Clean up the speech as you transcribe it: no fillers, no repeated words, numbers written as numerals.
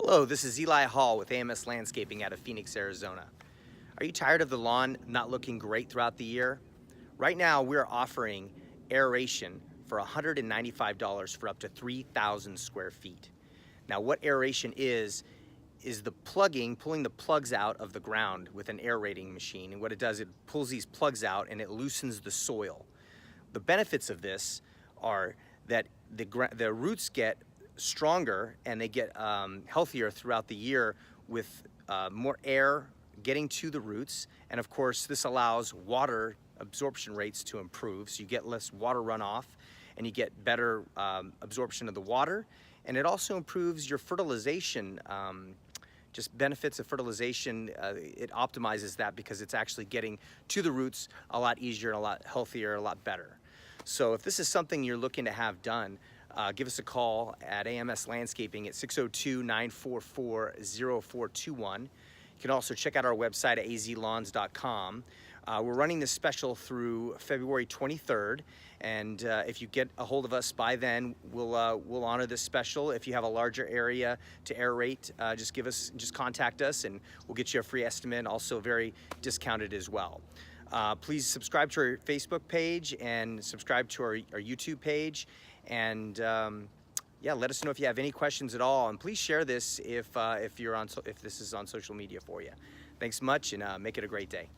Hello, this is Eli Hall with AMS Landscaping out of Phoenix, Arizona. Are you tired of the lawn not looking great throughout the year? Right now, we're offering aeration for $195 for up to 3,000 square feet. Now, what aeration is the pulling the plugs out of the ground with an aerating machine. And what it does, it pulls these plugs out and it loosens the soil. The benefits of this are that the roots get stronger and they get healthier throughout the year with more air getting to the roots. And of course, this allows water absorption rates to improve. So you get less water runoff and you get better absorption of the water. And it also improves your fertilization, just benefits of fertilization. It optimizes that because it's actually getting to the roots a lot easier, a lot healthier, a lot better. So if this is something you're looking to have done, give us a call at AMS Landscaping at 602-944-0421. You can also check out our website at azlawns.com. We're running this special through February 23rd, and if you get a hold of us by then, we'll honor this special. If you have a larger area to aerate, just contact us, and we'll get you a free estimate, also very discounted as well. Please subscribe to our Facebook page and subscribe to our YouTube page, and yeah, let us know if you have any questions at all, and please share this if this is on social media for you. Thanks much, and make it a great day.